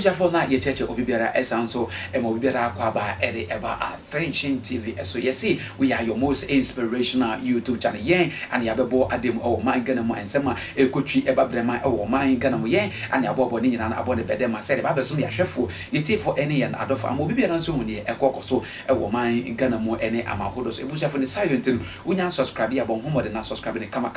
Ebusha for na ye church obibiara esan so obibiara kwaba ede eba Attention TV. So you see, we are your most inspirational YouTube channel. Yen and yabebo adem o man gana mo ensema ekotwi eba brema o man gana mo yen and yabobo ni nyina na abode bedema said ba beso ya hwefo yeti for any and adofo am obibiara nso huni ekokoso ewo man gana mo ene amahodo so ebusha for the silent unya subscribe ya bon homo de na subscribe ne kama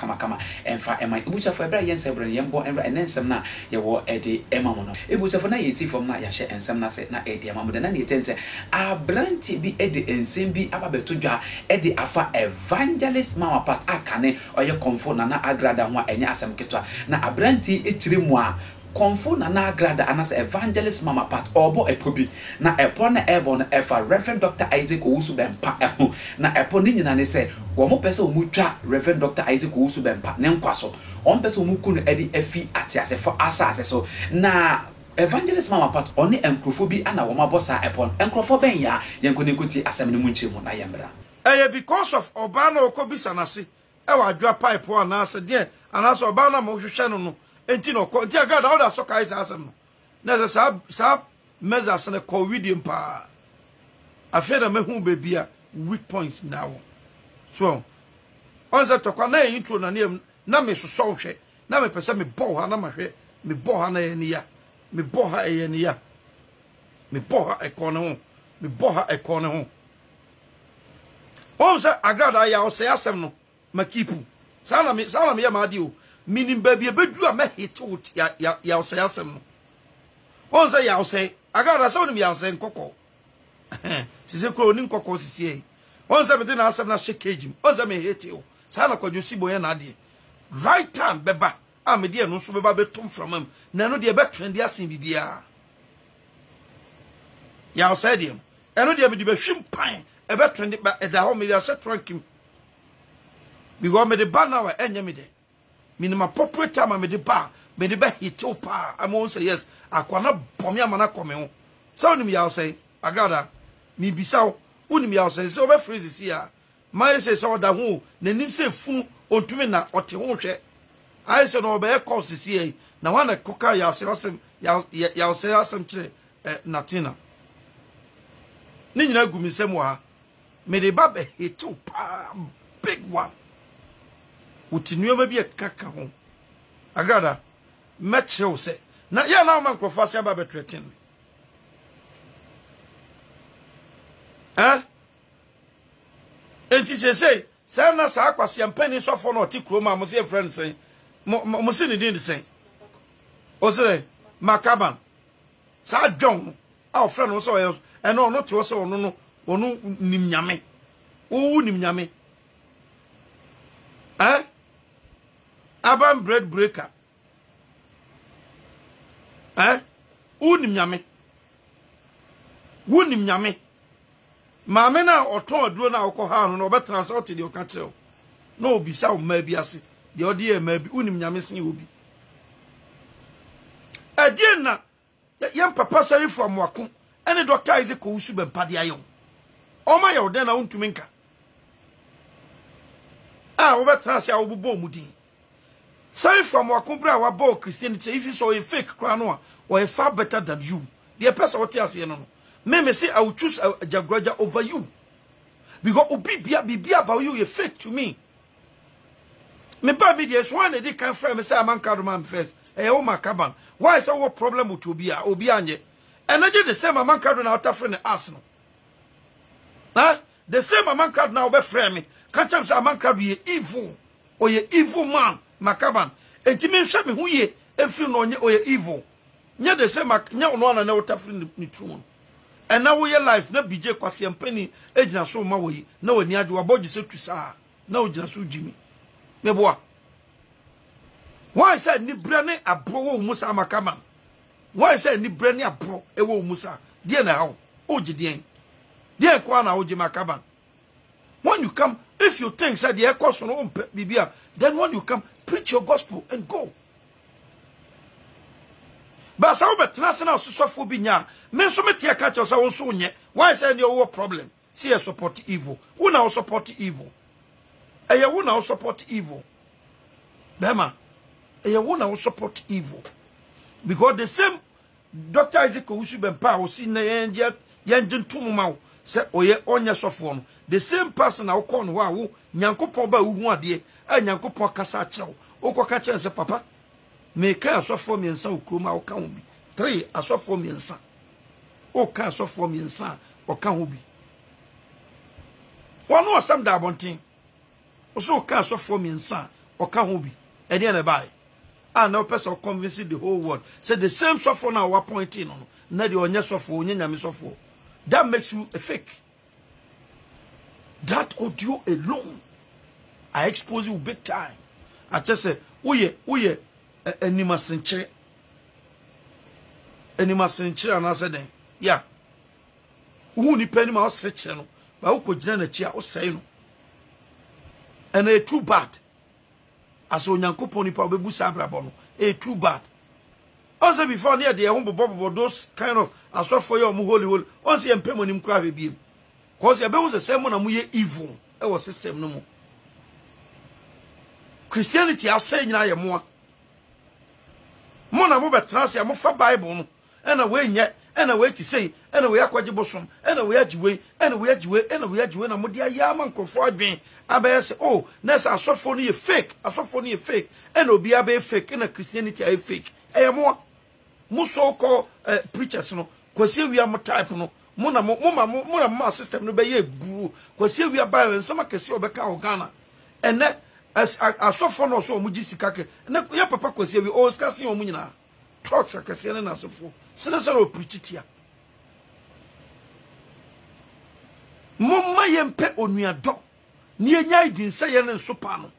enfa ema ebusha for ebra yen sebra yembo enra enensem na ye wo ede ema mo no ebusha for na yesi from na ya hye ensem na se na ede ema mo de na ne tense abranti bi ede ensem bi ababeto dwa ede afa evangelist mama pat akane oye konfo na agrada ho enye asem ketwa na abranti echire mu a konfo na agrada anas evangelist mama pat obo epobi na epo na ebo na efa Reverend Dr. Isaac O.Bempah eho na epo ni nyina ne se wo mo pese o mu twa Reverend Dr. Isaac O.Bempah ne nkwaso on pese o mu kunu ede afi atiase for asase so na evangelist mama pat oni enkrofo ana wo mabosa epon enkrofo ben ya yenkoni kuti asem ne mu nchemu na yemra because of Obana okobisa nase e wa dwa pipe on na ase de anaso Obana mo hwehwe no no enti no ko ntia God all that so kai asem no na sa measures na covid mpa afeda mehu bebia weak points now so onza to kwa na intro na ne na me so hwe na me pese me bo ha na mahwe me bo ha na ye ne ya me bo ha ye ne ya me bo ha ekone ho me bo ha ekone ho onza agrada ya o se asem no makipu sana me ya madi o minim baby ebedu a me hit ya o se asem no onza ya o se agrada so ni ya o se nkoko sise kro ni nkoko sisi e onza me de na asem na shekejim onza me hit o sana kwadwo sibo ye na ade right time beba me de no so beba betum from am na no de be trend asen bibia ya o se de eno de me de be hwim pan ebe trend ba eda ho me ya se trankim because me de ba na wa enye me de minima popular time me de ba me de be hit opa am won say yes akwana bomi amana kome ho so nim ya say agrada mi bisaw unim ya say so be phrase si ya my say so da ho na nim say funu ontumi na ote ho hwe I say no be course si na wana koka ya say asem ya say asem kire natina ni nyina gumisem wa me de ba be hit opa big one utinuoma bi ekaka ho agrada mechew se na ya na man krofo ase ba betretin enti se na sa akwase ampani sofo na oti kroma mo se friend sen mo se ni din sen o se makaban sa djon a friend no so e no no to so no nim nyame o nim nyame Aban bread breaker. Unim nyame. Wunim nyame. Maame na oton aduro na akọ ha no obe transport de o ka kire. Na obisa o ma bi ase. De odi e ma bi unim nyame sen obi. Adie na yem papa sari from wako. Ene Dr. Isaac O.Bempah de ayo. O ma ye o den na untumi nka. Obe transport a obubo mudi. Sorry from Wakumbra wa bo Christianity if you saw a fake crown or a far better than you. The person what you say no. Me say I will choose a Jagraja over you. Because Ubibia about you a fake to me. Me ba me dey one dey kan frame me say man card man first. O makaban. Why is our problem with Obia anye? And I did the same man card na outer friend ask no. The same man card now be frame me. Catch am say man card ye evil or ye evil man. Makaban entimi hwe me huye efiri no onye oye evil nya de se nya ono na wotafiri ni true and na wo ye life na bije kwase ampani ejina so ma wo yi na wani age wa boji se tusa na wo jina so jimi me boa why say ni bre ne abro wo musa makaban why say ni bre ne abro e wo musa de na hawo o gidien de kwa na wo ji makaban when you come if you think say the course no bibia then when you come preach your gospel and go. But some of the national so bi nya men so metia catch us so nye why say your problem see you support evil who now support evil who now support evil bema who now support evil because the same Dr. Isaac Ogbempah o si na yenje ntum ma wo se oye onye sofo no the same person na wo call no wa wo Nyankopon ba wo hu ade Nyankopon kasa akyerɛ wo koka kyerɛ se papa me ka asofo miensa wo kroma wo ka ho bi 3 asofo miensa o ka asofo miensa wo ka ho bi wono osam da abonten wo so ka asofo miensa wo ka ho bi e de na bai no person convincing the whole world say the same sofo na wa pointing no na the onye sofo onye nyame sofo. That makes you a fake. That audio alone, I expose you big time. I just say, uye, anima senche, and I said, yeah. Uni penny ma seche no, ba uko jina na chia o say no. And it's too bad. As Nyankopon nipa obebu sabra bono, too bad. Also before near the humble bobo those kind of as for your holy once you pay money cry be cause your was the same one amuye evil our system no more. Christianity are saying na ye mo na mo betrans ya mo fa Bible no and away nye and away to say and away akwaje bosom and away agiwe and away agiwe and away agiwe na mo dia ya man krofo adwen abe say oh na say asofo no ye fake and obi abe fake na Christianity are fake mo muso ko preachers no kwase wi am type no mo system no be ye buru kwase wi ba nsama kese obeka ogana ene asofo no so omuji sikake ene ya papa kwase wi o skase omu nyina trucks akese ne na asofo sene sere o preachitia momma yempe onuado ni enya idin se ye ne nsopa no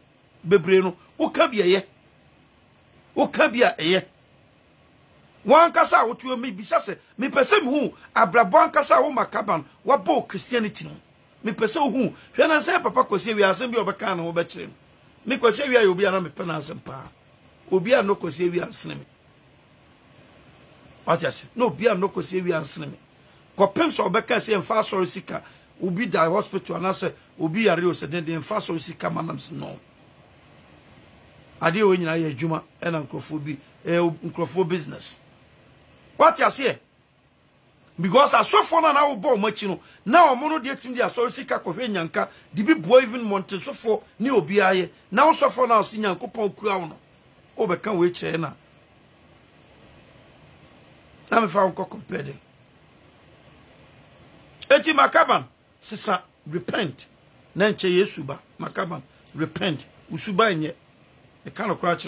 bebre no o ka bia eye One kasa wotu me bisa se me pese me hu abrabo ankasa wo makaban wa bo Christianity no me pese hu hwe na se papa kwase wi asem bi obeka na wo be kire me kwase wi ayo obi ana me pe na asem pa obi ana kwase wi asene me what you say no obi ana kwase wi asene me ko pem so obeka se emfa sorry sika obi die hospital na se obi yare o se den emfa sorry sika manam no ade o nyina ye adwuma e na nkrofo bi nkrofo business. What you say? Because I saw for now born much no. Now I'm mono dear to the sorry sika coffee yanka, the big boy even monte so for new obiaye. Now so for now senior coupon crown. Oh, but can't wait chena. I'm found compared. Eti makaban, sisa repent. Nanche yesuba, makaban, repent. Usuba nye. The kind of crutch.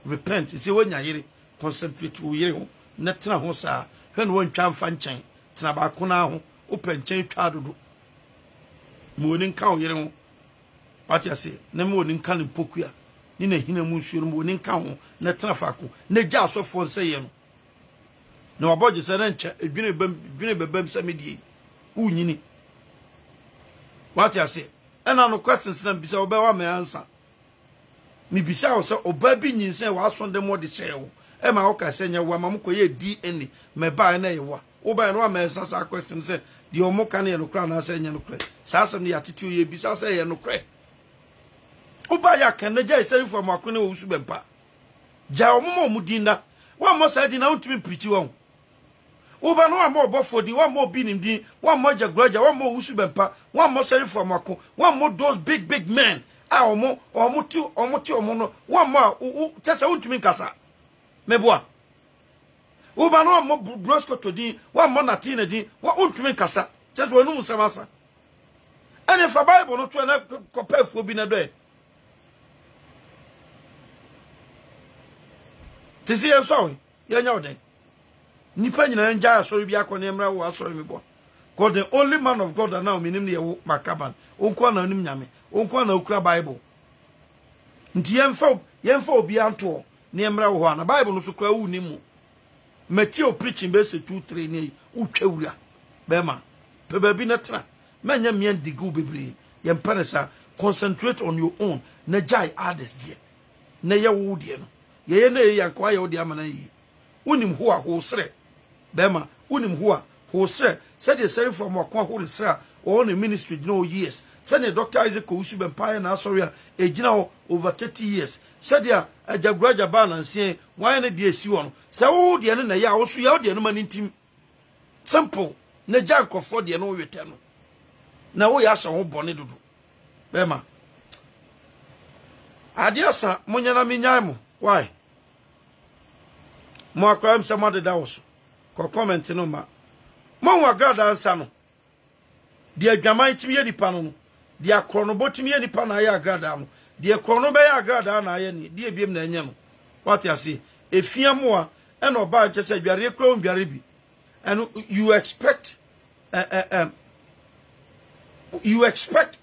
Repent. You see when you concentrate to you. Netra ho sa when one twa mfa nchen tena ba ko na ho open chen twa dodo mo ni nka o yere ho what you say na mo ni nka ni pokua ni na hina mu nsuo mo ni nka ho na tena fa ko na gya asofo nse ye no na oboje se na nche edwene bebam se medie unyini what you say and no questions na bisa oba wa me answer mi bisa o se oba bi nyinse wa so ndem de chewo Emma Oka senya wa mamuko ye DNA me ba na ye wa wo ba no ma sasa question say the omoka na ye no kra na senya no kra sasa ne yatitu ye bi sasa ye no kra wo ba ya kan na jai seri for makone wo Ogbempah ja omomo mudinda wa mo sa di na untimi preachi wo wo ba no wa mo obofo di wa mo bi nim din wa mo Agradaa wa mo Ogbempah wa mo seri for makon wa mo those big men a omo no wa mo tesa untimi kasa meboa uba no mo brosco to din wa mo na tin din wa untumi kasa just wonu musamasa ene fa Bible no to na kopafuo bi na do e tisi en so ye nya oden nipa nyina nja asori bi akọ na emra wo asori mebo God the only man of God now minim ne ye wo makaban onko na onim nyame onko na okura Bible nti yemfa obi anto ni emra wo na Bible no so kwa wu ni mu Matthew preaching be se 2-3 ni utwa wura be ma pe ba bi na tra manya mian digu bebre ye mpanesa concentrate on your own na jai others there na ye wo die no ye na ye yankwa ye wo die amana yi unim ho a ho sre be ma unim ho a who said the sorry from Wakwa whole sir or the ministry no years. Said the Dr. Isaac O.Bempah na sorry a general over 30 years. Said ya a Agradaa ban and say why na the one. Say oh the na ya also ya the man in team. Simple. Na jank for the no return. Na we asha ho bone dudu. Bema. Adiasa munyana minyamo. Why? Mo akram somebody da also. Ko comment no ma. Mo Agradaa ansa no. The adwaman timi ye nipa no. The akronobo timi ye nipa na ya Agradaa no. The akronobo ya Agradaa na ye ni. The ebiem na enye no. What you say? Efiamo a e no ba nche se adware kro ndware bi. And you expect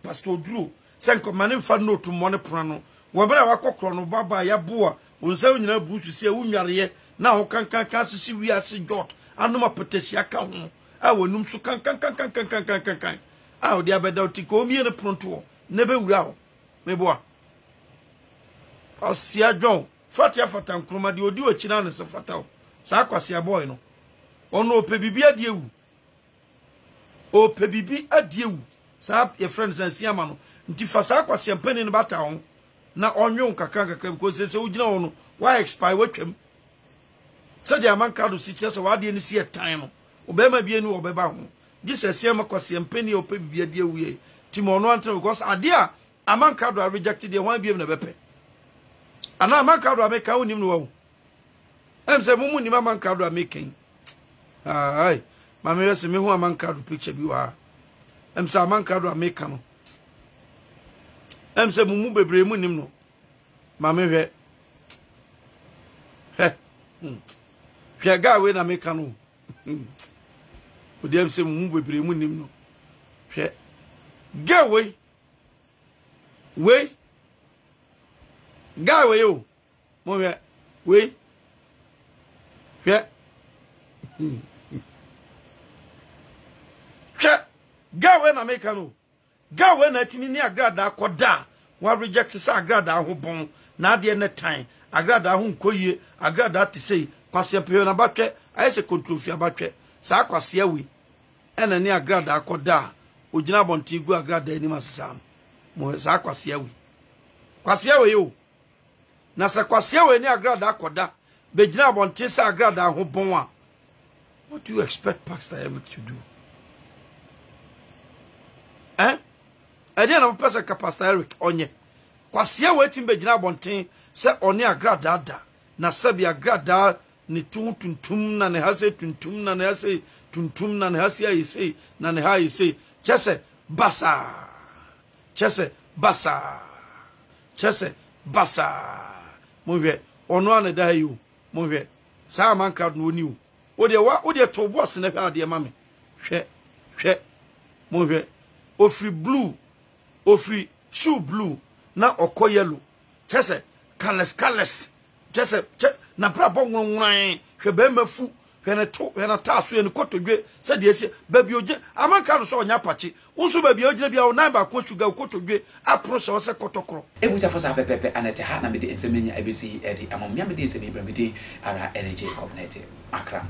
Pastor Drew senko mane fa no to money prano. Wo bra wa kokro baba ya boa. Onsa nyina busu se wunware na ho kankan sisi wi ase jot. Anoma poteshia ka ho. A wonum so kankan. A odi abeda otiko mi ne pronto. Ne be wura ho. Me boa. Asia John. Fatia fata nkroma de odi ochina ne se fata. Sa akwase boy no. Ono opebibi adiewu. Opebibi adiewu. Sa your friends and siama no. Nti fa sa akwase mpani ne bata ho. Na onwon kakra because se ugina ho no. Why expire watwam? Said the man card si chese wa de ni si etan no. Obema bie ni obeba ho. Jesus siama kwase mpani opebibi adiewu ye. Timono antre because adia aman card rejected the one biem na bepe. Ana aman card make ka onim no wo. Em se mumu ni aman card making. Ai, mama yesi me hu aman card picture bi wa. Em se aman card make no. Em se mumu bebre mu nim no. Mama hwe. Hwe ga we na make no. Odi em se mumu bebre mu nim no. Hwe. Ga we. We. Ga we yo. Mo hwe. We. Hwe. Gawe na make no. Gawe na timi ni Agradaa koda. Wa reject sa Agradaa ho bon. Na de ne tan. Agradaa ho nkoyie. Agradaa te sei. Kwase pe na batwe. Ayese kontrofi abatwe. Sa kwase awi. Ena ni Agradaa koda. Ogina bonti gu Agradaa ni masam. Mo sa kwase awi. Kwase awi yo. Na sa kwase awi ni Agradaa koda. Be gina bonti sa Agradaa ho bon a. What do you expect Pastor Eric to do? I didn't know Pastor Eric onye. Kwasia waiting be jina bonten se oni Agradaa da. Na sebi Agradaa ni tuntum na ne hase tuntum na ne hase tuntum na ne hase ya yese na ne ha yese. Chese basa. Chese basa. Chese basa. Mwe ono ane da yu. Mwe sa man crowd no niu. O de to boss na hwa de mame. Hwe. Mo hwe. Ofri blue. Ofri shoe blue na okọ yellow. Chese colors. Chese na bra bon nwan hwe be mafu. Hwe na taso en kotodwe se de ese baby oje amanka no so onya pachi. Unsu baby oje bia o nan ba ko sugar kotodwe apro se se kotokro. Ebusa fosa pepepe anete ha na me de ensemenya abesi edi amomya me de ensemi bramidi ara energy community akram.